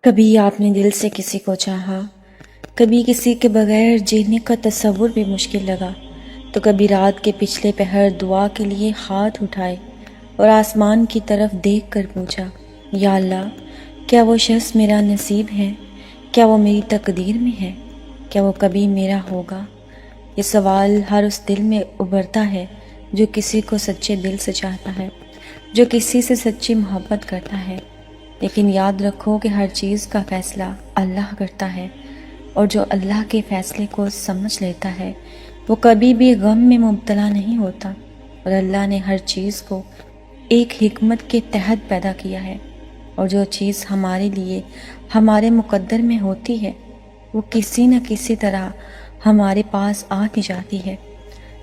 کبھی آپ نے دل سے کسی کو چاہا، کبھی کسی کے بغیر جینے کا تصور بھی مشکل لگا، تو کبھی رات کے پچھلے پہر دعا کے لیے ہاتھ اٹھائے اور آسمان کی طرف دیکھ کر پوچھا، یا اللہ، کیا وہ شخص میرا نصیب ہے؟ کیا وہ میری تقدیر میں ہے؟ کیا وہ کبھی میرا ہوگا؟ یہ سوال ہر اس دل میں ابھرتا ہے جو کسی کو سچے دل سے چاہتا ہے، جو کسی سے سچی محبت کرتا ہے۔ لیکن یاد رکھو کہ ہر چیز کا فیصلہ اللہ کرتا ہے، اور جو اللہ کے فیصلے کو سمجھ لیتا ہے وہ کبھی بھی غم میں مبتلا نہیں ہوتا، اور اللہ نے ہر چیز کو ایک حکمت کے تحت پیدا کیا ہے، اور جو چیز ہمارے لیے ہمارے مقدر میں ہوتی ہے وہ کسی نہ کسی طرح ہمارے پاس آ ہی جاتی ہے۔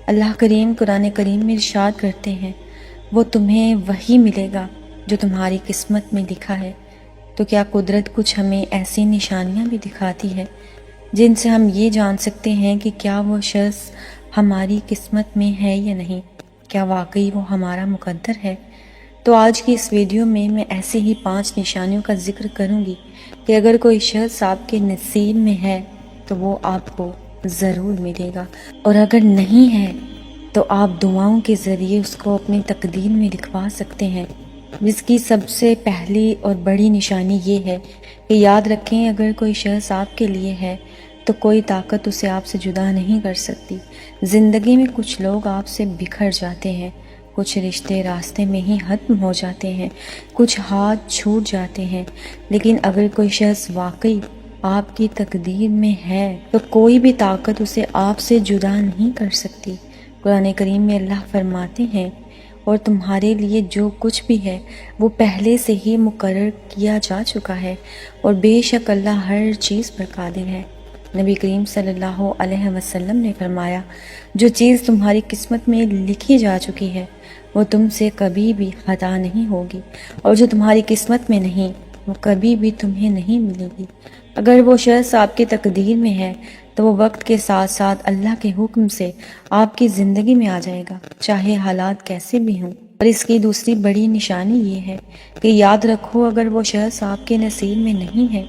اللہ کریم قرآن کریم میں ارشاد کرتے ہیں، وہ تمہیں وہی ملے گا جو تمہاری قسمت میں لکھا ہے۔ تو کیا قدرت کچھ ہمیں ایسی نشانیاں بھی دکھاتی ہے جن سے ہم یہ جان سکتے ہیں کہ کیا وہ شخص ہماری قسمت میں ہے یا نہیں؟ کیا واقعی وہ ہمارا مقدر ہے؟ تو آج کی اس ویڈیو میں ایسی ہی 5 نشانیوں کا ذکر کروں گی کہ اگر کوئی شخص آپ کے نصیب میں ہے تو وہ آپ کو ضرور ملے گا، اور اگر نہیں ہے تو آپ دعاؤں کے ذریعے اس کو اپنی تقدیر میں لکھوا سکتے ہیں۔ جس کی سب سے پہلی اور بڑی نشانی یہ ہے کہ یاد رکھیں، اگر کوئی شخص آپ کے لیے ہے تو کوئی طاقت اسے آپ سے جدا نہیں کر سکتی۔ زندگی میں کچھ لوگ آپ سے بکھر جاتے ہیں، کچھ رشتے راستے میں ہی ختم ہو جاتے ہیں، کچھ ہاتھ چھوٹ جاتے ہیں، لیکن اگر کوئی شخص واقعی آپ کی تقدیر میں ہے تو کوئی بھی طاقت اسے آپ سے جدا نہیں کر سکتی۔ قرآن کریم میں اللہ فرماتے ہیں، اور تمہارے لیے جو کچھ بھی ہے وہ پہلے سے ہی مقرر کیا جا چکا ہے، اور بے شک اللہ ہر چیز پر قادر ہے۔ نبی کریم صلی اللہ علیہ وسلم نے فرمایا، جو چیز تمہاری قسمت میں لکھی جا چکی ہے وہ تم سے کبھی بھی خطا نہیں ہوگی، اور جو تمہاری قسمت میں نہیں وہ کبھی بھی تمہیں نہیں ملے گی۔ اگر وہ شخص آپ کی تقدیر میں ہے تو وہ وقت کے ساتھ ساتھ اللہ کے حکم سے آپ کی زندگی میں آ جائے گا، چاہے حالات کیسے بھی ہوں۔ اور اس کی دوسری بڑی نشانی یہ ہے کہ یاد رکھو، اگر وہ شخص آپ کے نصیب میں نہیں ہے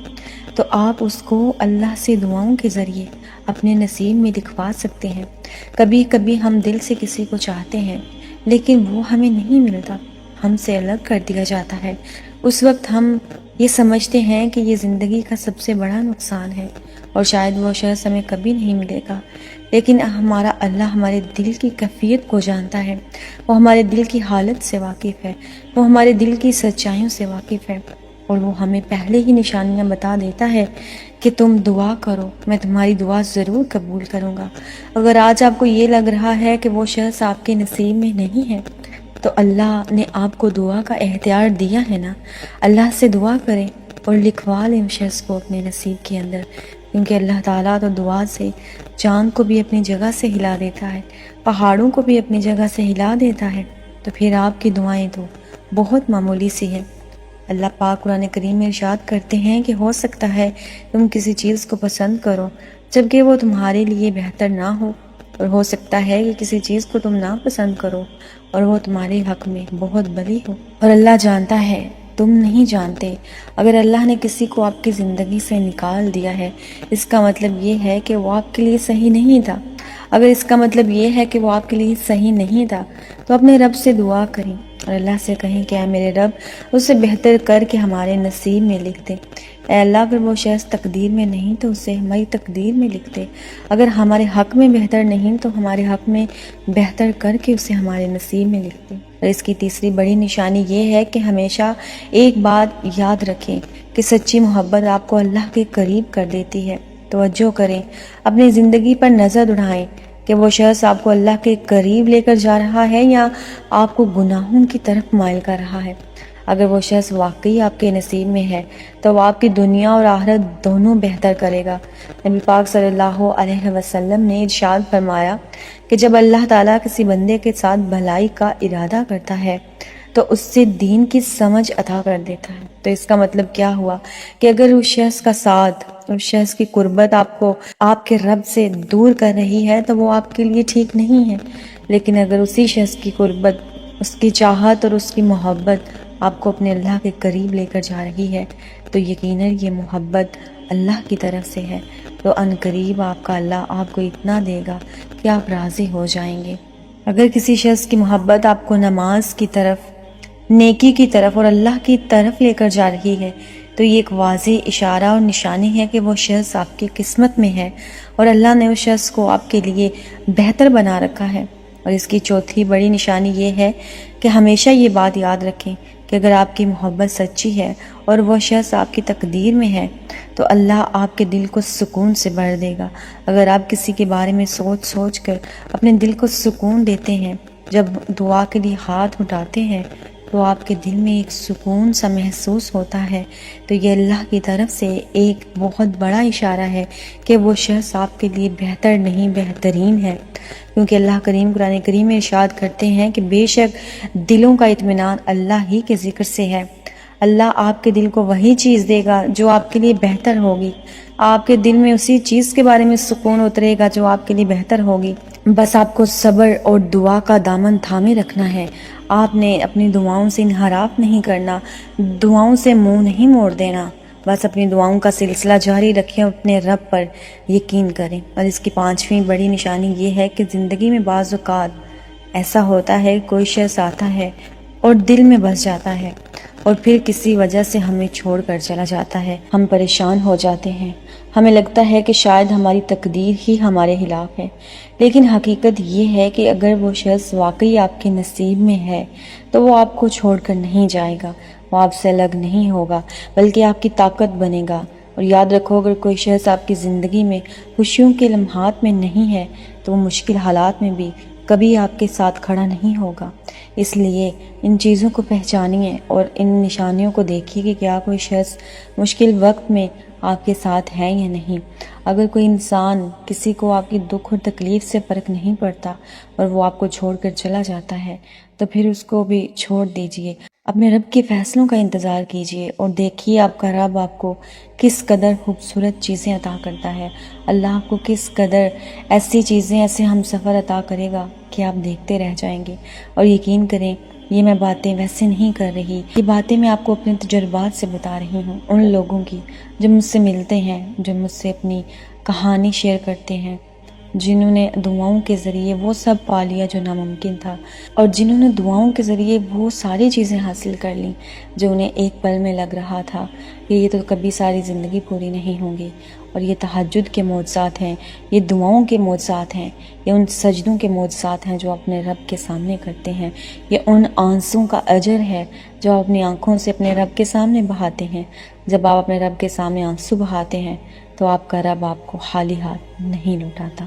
تو آپ اس کو اللہ سے دعاؤں کے ذریعے اپنے نصیب میں لکھوا سکتے ہیں۔ کبھی کبھی ہم دل سے کسی کو چاہتے ہیں لیکن وہ ہمیں نہیں ملتا، ہم سے الگ کر دیا جاتا ہے۔ اس وقت ہم یہ سمجھتے ہیں کہ یہ زندگی کا سب سے بڑا نقصان ہے، اور شاید وہ شخص ہمیں کبھی نہیں ملے گا۔ لیکن ہمارا اللہ ہمارے دل کی کیفیت کو جانتا ہے، وہ ہمارے دل کی حالت سے واقف ہے، وہ ہمارے دل کی سچائیوں سے واقف ہے، اور وہ ہمیں پہلے ہی نشانیاں بتا دیتا ہے کہ تم دعا کرو، میں تمہاری دعا ضرور قبول کروں گا۔ اگر آج آپ کو یہ لگ رہا ہے کہ وہ شخص آپ کے نصیب میں نہیں ہے تو اللہ نے آپ کو دعا کا اختیار دیا ہے نا، اللہ سے دعا کریں اور لکھوا لیں اس شخص کو اپنے نصیب کے اندر، کیونکہ اللہ تعالیٰ تو دعا سے چاند کو بھی اپنی جگہ سے ہلا دیتا ہے، پہاڑوں کو بھی اپنی جگہ سے ہلا دیتا ہے، تو پھر آپ کی دعائیں تو بہت معمولی سی ہیں۔ اللہ پاک قرآن کریم میں ارشاد کرتے ہیں کہ ہو سکتا ہے تم کسی چیز کو پسند کرو جبکہ وہ تمہارے لیے بہتر نہ ہو، اور ہو سکتا ہے کہ کسی چیز کو تم نہ پسند کرو اور وہ تمہارے حق میں بہت بڑی ہو، اور اللہ جانتا ہے تم نہیں جانتے۔ اگر اللہ نے کسی کو آپ کی زندگی سے نکال دیا ہے، اس کا مطلب یہ ہے کہ وہ آپ کے لیے صحیح نہیں تھا۔ اگر اس کا مطلب یہ ہے کہ وہ آپ کے لیے صحیح نہیں تھا تو اپنے رب سے دعا کریں اور اللہ سے کہیں کہ اے میرے رب، اسے بہتر کر کے ہمارے نصیب میں لکھ دے۔ اے اللہ، اگر وہ شخص تقدیر میں نہیں تو اسے ہماری تقدیر میں لکھ دے، اگر ہمارے حق میں بہتر نہیں تو ہمارے حق میں بہتر کر کے اسے ہمارے نصیب میں لکھ دے۔ اور اس کی تیسری بڑی نشانی یہ ہے کہ ہمیشہ ایک بات یاد رکھیں کہ سچی محبت آپ کو اللہ کے قریب کر دیتی ہے۔ توجہ کریں، اپنی زندگی پر نظر دوڑائیں کہ وہ شخص آپ کو اللہ کے قریب لے کر جا رہا ہے یا آپ کو گناہوں کی طرف مائل کر رہا ہے۔ اگر وہ شخص واقعی آپ کے نصیب میں ہے تو وہ آپ کی دنیا اور آخرت دونوں بہتر کرے گا۔ نبی پاک صلی اللہ علیہ وسلم نے ارشاد فرمایا کہ جب اللہ تعالیٰ کسی بندے کے ساتھ بھلائی کا ارادہ کرتا ہے تو اس سے دین کی سمجھ عطا کر دیتا ہے۔ تو اس کا مطلب کیا ہوا کہ اگر اس شخص کا ساتھ، اس شخص کی قربت آپ کو آپ کے رب سے دور کر رہی ہے تو وہ آپ کے لیے ٹھیک نہیں ہے، لیکن اگر اسی شخص کی قربت، اس کی چاہت اور اس کی محبت آپ کو اپنے اللہ کے قریب لے کر جا رہی ہے تو یقیناً یہ محبت اللہ کی طرف سے ہے، تو ان قریب آپ کا اللہ آپ کو اتنا دے گا کہ آپ راضی ہو جائیں گے۔ اگر کسی شخص کی محبت آپ کو نماز کی طرف، نیکی کی طرف اور اللہ کی طرف لے کر جا رہی ہے تو یہ ایک واضح اشارہ اور نشانی ہے کہ وہ شخص آپ کی قسمت میں ہے اور اللہ نے اس شخص کو آپ کے لیے بہتر بنا رکھا ہے۔ اور اس کی چوتھی بڑی نشانی یہ ہے کہ ہمیشہ یہ بات یاد رکھیں کہ اگر آپ کی محبت سچی ہے اور وہ شخص آپ کی تقدیر میں ہے تو اللہ آپ کے دل کو سکون سے بھر دے گا۔ اگر آپ کسی کے بارے میں سوچ سوچ کر اپنے دل کو سکون دیتے ہیں، جب دعا کے لیے ہاتھ اٹھاتے ہیں تو آپ کے دل میں ایک سکون سا محسوس ہوتا ہے، تو یہ اللہ کی طرف سے ایک بہت بڑا اشارہ ہے کہ وہ شخص آپ کے لیے بہتر نہیں بہترین ہے، کیونکہ اللہ کریم قرآن کریم میں ارشاد کرتے ہیں کہ بے شک دلوں کا اطمینان اللہ ہی کے ذکر سے ہے۔ اللہ آپ کے دل کو وہی چیز دے گا جو آپ کے لیے بہتر ہوگی، آپ کے دل میں اسی چیز کے بارے میں سکون اترے گا جو آپ کے لیے بہتر ہوگی۔ بس آپ کو صبر اور دعا کا دامن تھامے رکھنا ہے، آپ نے اپنی دعاؤں سے انحراف نہیں کرنا، دعاؤں سے منہ نہیں موڑ دینا، بس اپنی دعاؤں کا سلسلہ جاری رکھیں، اپنے رب پر یقین کریں۔ اور اس کی پانچویں بڑی نشانی یہ ہے کہ زندگی میں بعض اوقات ایسا ہوتا ہے کوئی شخص آتا ہے اور دل میں بس جاتا ہے اور پھر کسی وجہ سے ہمیں چھوڑ کر چلا جاتا ہے، ہم پریشان ہو جاتے ہیں، ہمیں لگتا ہے کہ شاید ہماری تقدیر ہی ہمارے خلاف ہے، لیکن حقیقت یہ ہے کہ اگر وہ شخص واقعی آپ کے نصیب میں ہے تو وہ آپ کو چھوڑ کر نہیں جائے گا، وہ آپ سے الگ نہیں ہوگا بلکہ آپ کی طاقت بنے گا۔ اور یاد رکھو اگر کوئی شخص آپ کی زندگی میں خوشیوں کے لمحات میں نہیں ہے تو وہ مشکل حالات میں بھی کبھی آپ کے ساتھ کھڑا نہیں ہوگا۔ اس لیے ان چیزوں کو پہچانیے اور ان نشانیوں کو دیکھیے کہ کیا کوئی شخص مشکل وقت میں آپ کے ساتھ ہے یا نہیں۔ اگر کوئی انسان کسی کو آپ کی دکھ اور تکلیف سے فرق نہیں پڑتا اور وہ آپ کو چھوڑ کر چلا جاتا ہے تو پھر اس کو بھی چھوڑ دیجئے، اپنے رب کے فیصلوں کا انتظار کیجئے اور دیکھیے آپ کا رب آپ کو کس قدر خوبصورت چیزیں عطا کرتا ہے، اللہ آپ کو کس قدر ایسی چیزیں، ایسے ہم سفر عطا کرے گا کہ آپ دیکھتے رہ جائیں گے۔ اور یقین کریں یہ میں باتیں ویسے نہیں کر رہی، یہ باتیں میں آپ کو اپنے تجربات سے بتا رہی ہوں، ان لوگوں کی جو مجھ سے ملتے ہیں، جو مجھ سے اپنی کہانی شیئر کرتے ہیں، جنہوں نے دعاؤں کے ذریعے وہ سب پا لیا جو ناممکن تھا، اور جنہوں نے دعاؤں کے ذریعے وہ ساری چیزیں حاصل کر لیں جو انہیں ایک پل میں لگ رہا تھا کہ یہ تو کبھی ساری زندگی پوری نہیں ہوں گی۔ اور یہ تہجد کے معجزات ہیں، یہ دعاؤں کے معجزات ہیں، یہ ان سجدوں کے معجزات ہیں جو اپنے رب کے سامنے کرتے ہیں، یہ ان آنسوں کا اجر ہے جو آپ اپنی آنکھوں سے اپنے رب کے سامنے بہاتے ہیں۔ جب آپ اپنے رب کے سامنے آنسو بہاتے ہیں تو آپ کا رب آپ کو خالی ہاتھ نہیں لوٹاتا۔